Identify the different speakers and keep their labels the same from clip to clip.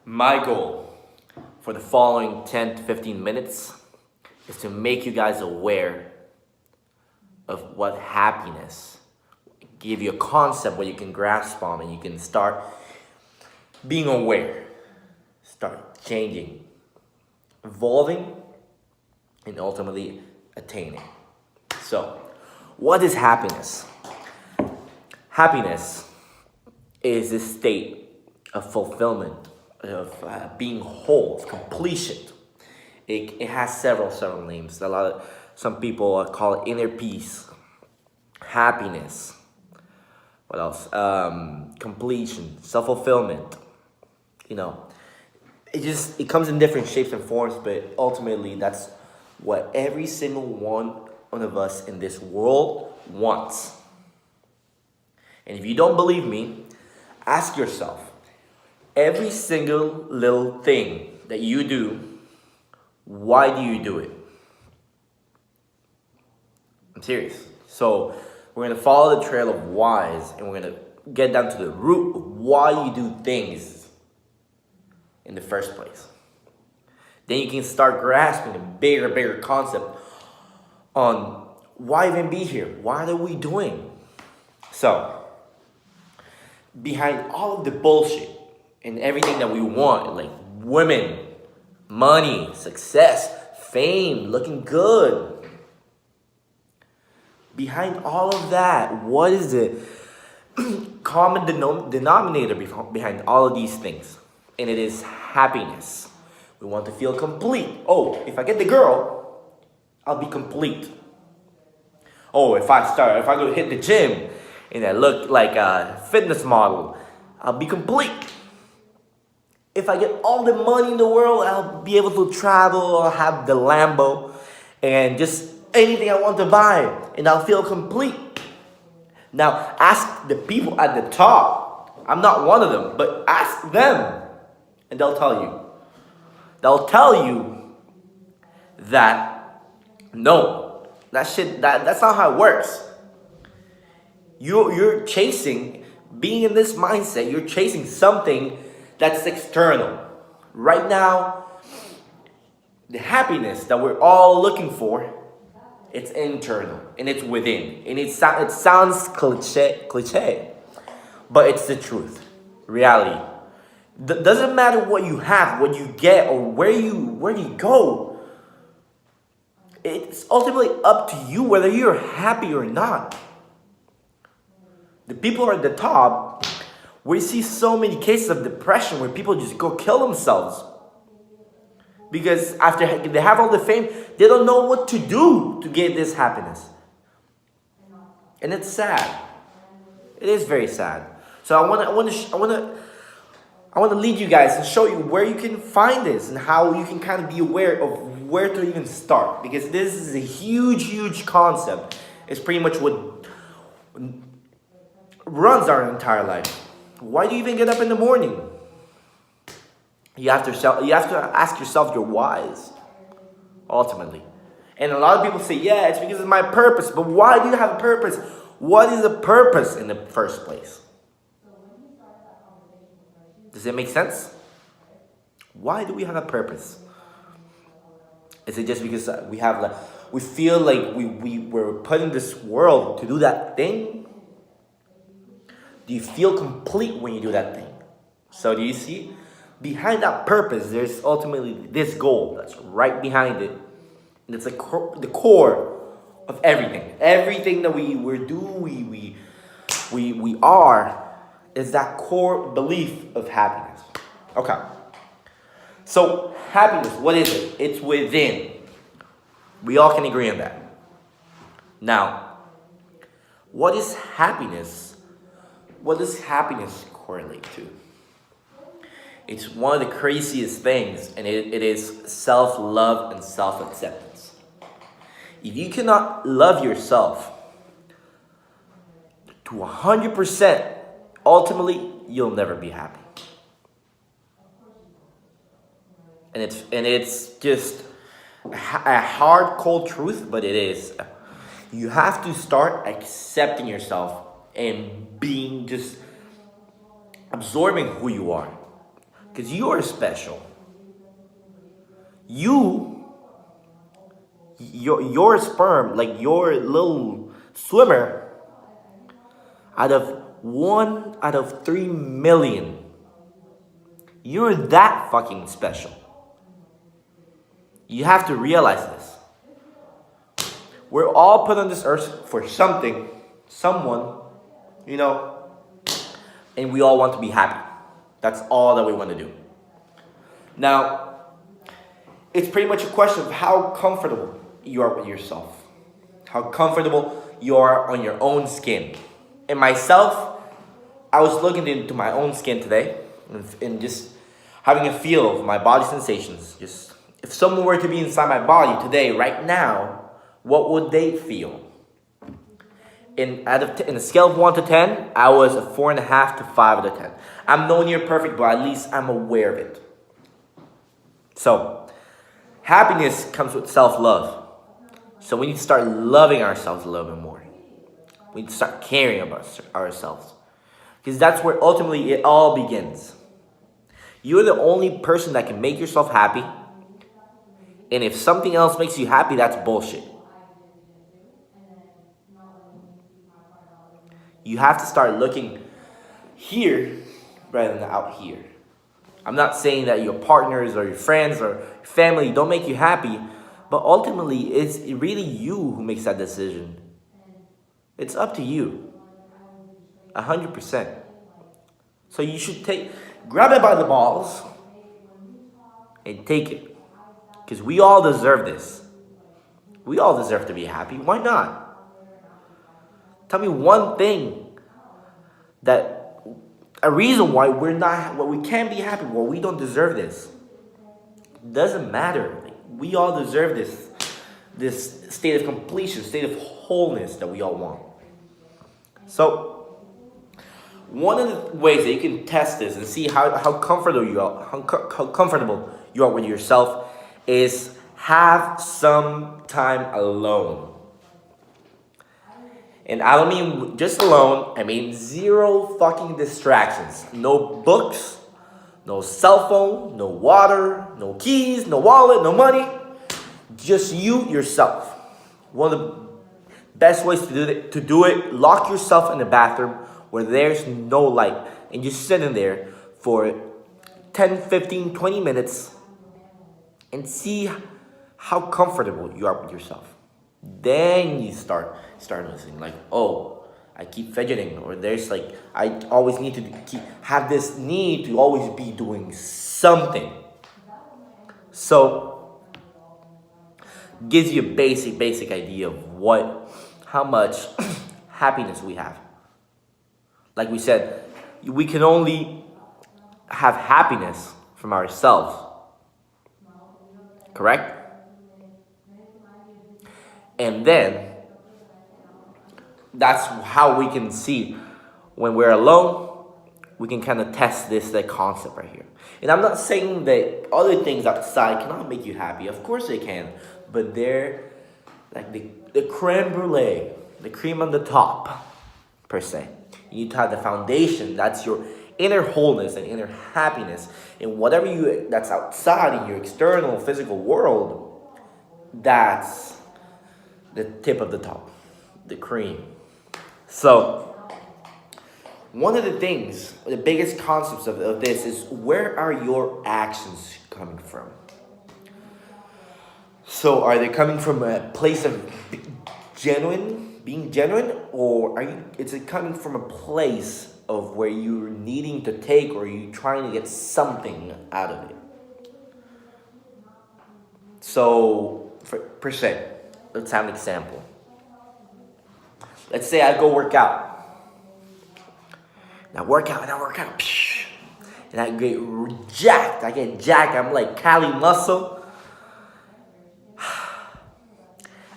Speaker 1: My goal for the following 10 to 15 minutes is to make you guys aware of what happiness, give you a concept where you can grasp on and you can start being aware, start changing, evolving, and ultimately attaining. So, what is happiness? Happiness is a state of fulfillment, of being whole, of completion. It has several names. Some people call it inner peace, happiness. What else? Completion, self-fulfillment. You know, it comes in different shapes and forms, but ultimately that's what every single one of us in this world wants. And if you don't believe me, ask yourself, every single little thing that you do, why do you do it? I'm serious. So we're going to follow the trail of whys, and we're going to get down to the root of why you do things in the first place. Then you can start grasping a bigger concept on why even be here? What are we doing? So, behind all of the bullshit and everything that we want, like women, money, success, fame, looking good, behind all of that, what is the common denominator behind all of these things? And it is happiness. We want to feel complete. Oh, if I get the girl, I'll be complete. Oh, if I go hit the gym and I look like a fitness model, I'll be complete. If I get all the money in the world, I'll be able to travel, I'll have the Lambo, and just anything I want to buy, and I'll feel complete. Now, ask the people at the top. I'm not one of them, but ask them, and they'll tell you. They'll tell you that, no, that's not how it works. You're chasing, being in this mindset, you're chasing something that's external. Right now, the happiness that we're all looking for, it's internal and it's within. And it sounds cliche, but it's the truth, reality. Doesn't matter what you have, what you get, or where you go. It's ultimately up to you whether you're happy or not. The people at the top, we see so many cases of depression where people just go kill themselves. Because after they have all the fame, they don't know what to do to get this happiness. And it's sad. It is very sad. So I want to lead you guys and show you where you can find this and how you can kind of be aware of where to even start. Because this is a huge concept. It's pretty much what runs our entire life. Why do you even get up in the morning? You have to ask yourself your whys, ultimately. And a lot of people say, yeah, it's because of my purpose. But why do you have a purpose? What is the purpose in the first place? Does it make sense? Why do we have a purpose? Is it just because we feel like we were put in this world to do that thing? Do you feel complete when you do that thing? So do you see? Behind that purpose, there's ultimately this goal that's right behind it. And it's the core of everything. Everything that we are is that core belief of happiness. Okay. So happiness, what is it? It's within. We all can agree on that. Now, what is happiness? What does happiness correlate to? It's one of the craziest things, and it is self-love and self-acceptance. If you cannot love yourself to 100%, ultimately, you'll never be happy. And it's just a hard, cold truth, but it is. You have to start accepting yourself and being just absorbing who you are. Because you are special. Your sperm, like your little swimmer, out of 1 out of 3 million, you're that fucking special. You have to realize this. We're all put on this earth for something, someone, you know, and we all want to be happy. That's all that we want to do. Now, it's pretty much a question of how comfortable you are with yourself, how comfortable you are on your own skin. And myself, I was looking into my own skin today and just having a feel of my body sensations. Just if someone were to be inside my body today, right now, what would they feel? In a scale of 1 to 10, I was a 4.5 to 5 out of 10. I'm no near perfect, but at least I'm aware of it. So, happiness comes with self-love. So we need to start loving ourselves a little bit more. We need to start caring about ourselves. Because that's where ultimately it all begins. You're the only person that can make yourself happy. And if something else makes you happy, that's bullshit. You have to start looking here rather than out here. I'm not saying that your partners or your friends or your family don't make you happy, but ultimately it's really you who makes that decision. It's up to you. 100%. So you should grab it by the balls and take it. Because we all deserve this. We all deserve to be happy. Why not? Tell me one thing a reason why we can't be happy, why we don't deserve this. It doesn't matter. We all deserve this state of completion, state of wholeness that we all want. So, one of the ways that you can test this and see how comfortable you are with yourself is have some time alone. And I don't mean just alone, I mean 0 fucking distractions. No books, no cell phone, no water, no keys, no wallet, no money. Just you, yourself. One of the best ways to do it, lock yourself in the bathroom where there's no light. And just sit in there for 10, 15, 20 minutes and see how comfortable you are with yourself. Then you start noticing, like, oh, I keep fidgeting, or there's like, I always need to have this need to always be doing something. So, gives you a basic idea of how much happiness we have. Like we said, we can only have happiness from ourselves. Correct? And then, that's how we can see when we're alone, we can kind of test that concept right here. And I'm not saying that other things outside cannot make you happy. Of course they can. But they're like the creme brulee, the cream on the top, per se. You need to have the foundation. That's your inner wholeness and inner happiness. And whatever that's outside in your external physical world, that's the tip of the top, the cream. So, one of the things, the biggest concepts of this is, where are your actions coming from? So, are they coming from a place of being genuine, or is it coming from a place of where you're needing to take, or you're trying to get something out of it? So, per se, let's have an example. Let's say I go work out. And I work out. And I get jacked. I'm like Cali muscle.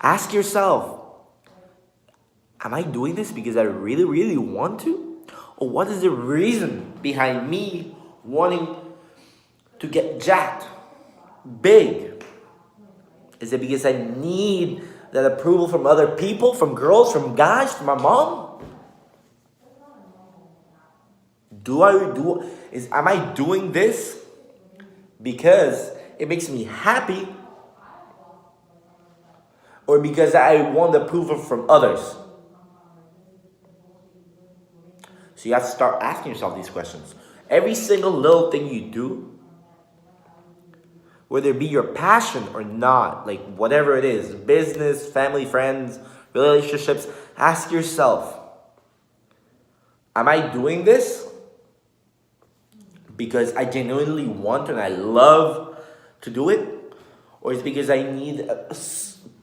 Speaker 1: Ask yourself, am I doing this because I really, really want to? Or what is the reason behind me wanting to get jacked, big? Is it because I need that approval from other people, from girls, from guys, from my mom? Am I doing this because it makes me happy, or because I want approval from others? So you have to start asking yourself these questions. Every single little thing you do, whether it be your passion or not, like whatever it is, business, family, friends, relationships, ask yourself, am I doing this because I genuinely want and I love to do it? Or is it because I need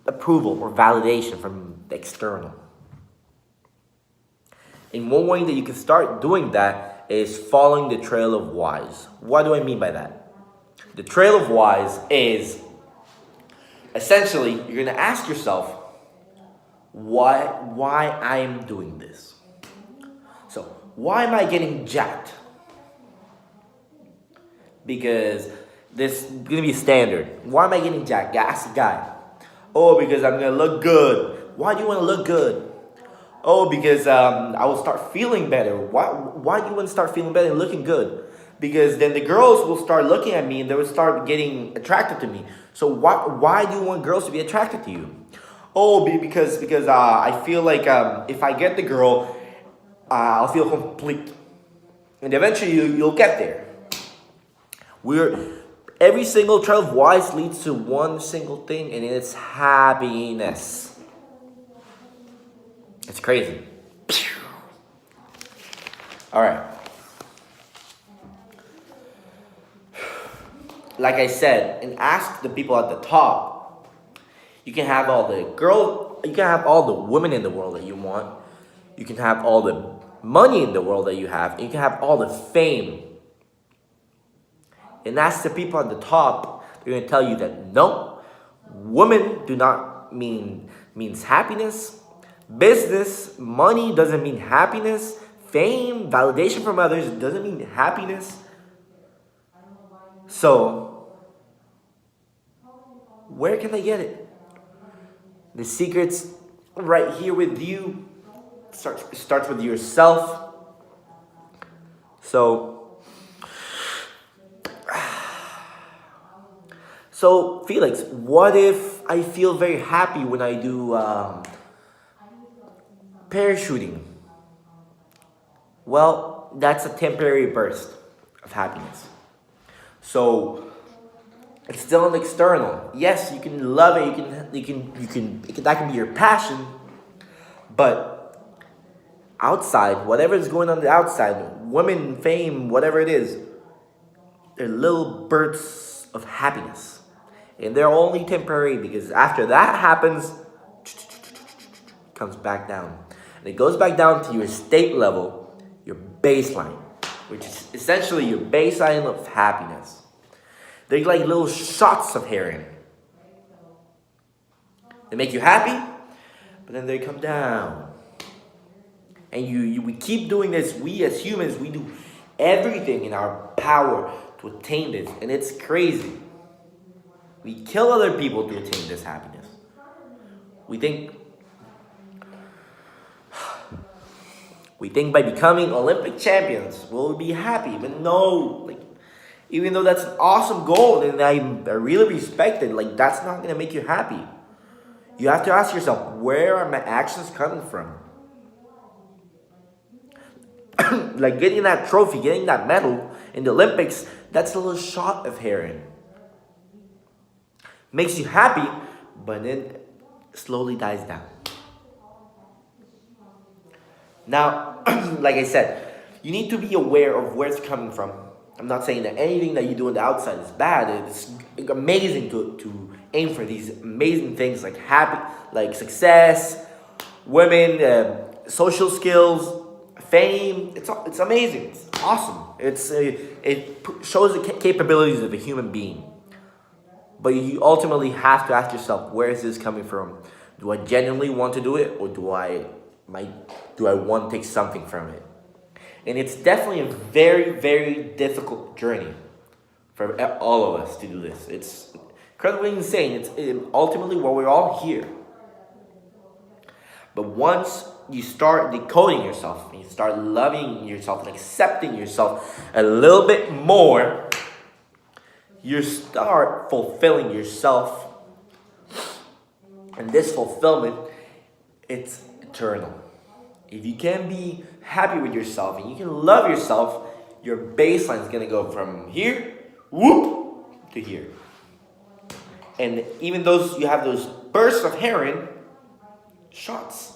Speaker 1: approval or validation from the external? And one way that you can start doing that is following the trail of whys. What do I mean by that? The trail of whys is essentially you're going to ask yourself why I'm doing this. So why am I getting jacked? Because this is going to be standard. Why am I getting jacked? Ask the guy. Oh, because I'm going to look good. Why do you want to look good? Oh, because I will start feeling better. Why do you want to start feeling better and looking good? Because then the girls will start looking at me and they will start getting attracted to me. So why do you want girls to be attracted to you? Oh, because I feel like if I get the girl, I'll feel complete. And eventually you'll get there. Every single trail of whys leads to one single thing, and it's happiness. It's crazy. All right. Like I said, and ask the people at the top. You can have all the women in the world that you want. You can have all the money in the world that you have. And you can have all the fame. And ask the people at the top. They're going to tell you that no, women do not means happiness. Business, money doesn't mean happiness. Fame, validation from others doesn't mean happiness. So, where can I get it? The secret's right here with you. Starts with yourself. So Felix, what if I feel very happy when I do parachuting? Well, that's a temporary burst of happiness. So it's still an external. Yes, you can love it. That can be your passion. But outside, whatever is going on the outside, women, fame, whatever it is, they're little bursts of happiness. And they're only temporary because after that happens, it comes back down. And it goes back down to your state level, your baseline, which is essentially your baseline of happiness. They're like little shots of heroin. They make you happy, but then they come down. And we keep doing this. We as humans, we do everything in our power to attain this. And it's crazy. We kill other people to attain this happiness. We think by becoming Olympic champions we'll be happy. But no, even though that's an awesome goal and I really respect it, that's not gonna make you happy. You have to ask yourself, where are my actions coming from? Like getting that trophy, getting that medal in the Olympics, that's a little shot of heroin. Makes you happy, but then slowly dies down. Now, like I said, you need to be aware of where it's coming from. I'm not saying that anything that you do on the outside is bad. It's amazing to aim for these amazing things like success, women, social skills, fame. It's amazing. It's awesome. It shows the capabilities of a human being. But you ultimately have to ask yourself, where is this coming from? Do I genuinely want to do it, or do I want to take something from it? And it's definitely a very, very difficult journey for all of us to do this. It's incredibly insane. It's ultimately why we're all here. But once you start decoding yourself, and you start loving yourself and accepting yourself a little bit more, you start fulfilling yourself. And this fulfillment, it's eternal. If you can be happy with yourself and you can love yourself, your baseline is going to go from here, whoop, to here. And even those, you have those bursts of heroin shots,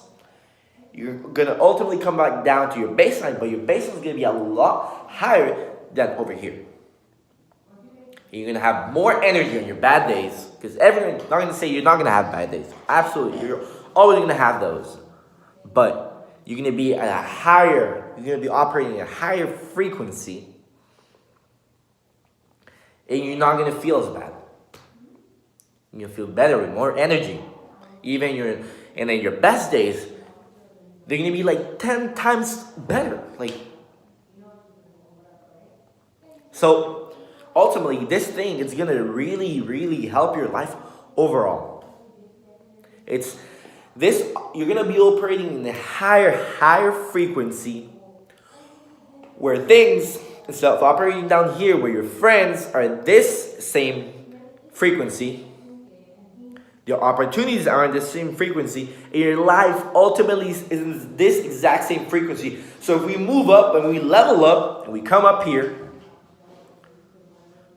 Speaker 1: you're going to ultimately come back down to your baseline, but your baseline is going to be a lot higher than over here. You're going to have more energy on your bad days, because everyone's not going to say you're not going to have bad days. Absolutely. You're always going to have those. But you're going to be at a higher, you're going to be operating at a higher frequency, and you're not going to feel as bad. You're going to feel better with more energy. Even and then your best days, they're going to be like 10 times better. So ultimately, this thing is going to really, really help your life overall. It's this, you're going to be operating in a higher frequency, where things, instead of operating down here where your friends are at this same frequency, your opportunities are in the same frequency, and your life ultimately is in this exact same frequency. So if we move up and we level up and we come up here,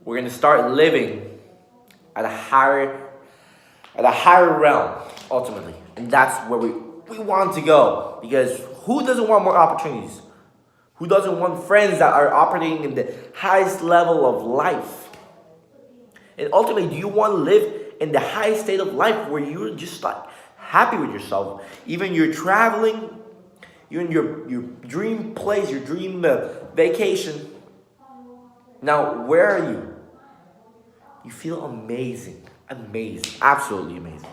Speaker 1: we're going to start living at a higher realm, ultimately. And that's where we want to go. Because who doesn't want more opportunities? Who doesn't want friends that are operating in the highest level of life? And ultimately, do you want to live in the highest state of life where you're just like happy with yourself? Even you're traveling, you're in your dream place, your dream vacation. Now, where are you? You feel amazing, absolutely amazing.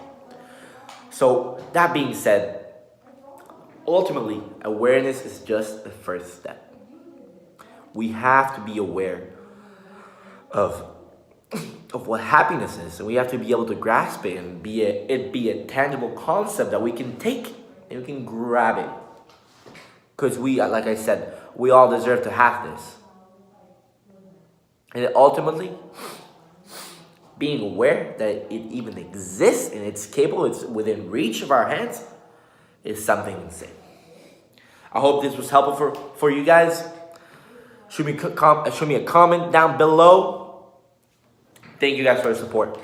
Speaker 1: So that being said, ultimately, awareness is just the first step. We have to be aware of what happiness is, and we have to be able to grasp it and be a tangible concept that we can take and we can grab it. Because we, like I said, we all deserve to have this. And ultimately, being aware that it even exists and it's capable, it's within reach of our hands, is something insane. I hope this was helpful for you guys. Shoot me a comment down below. Thank you guys for the support.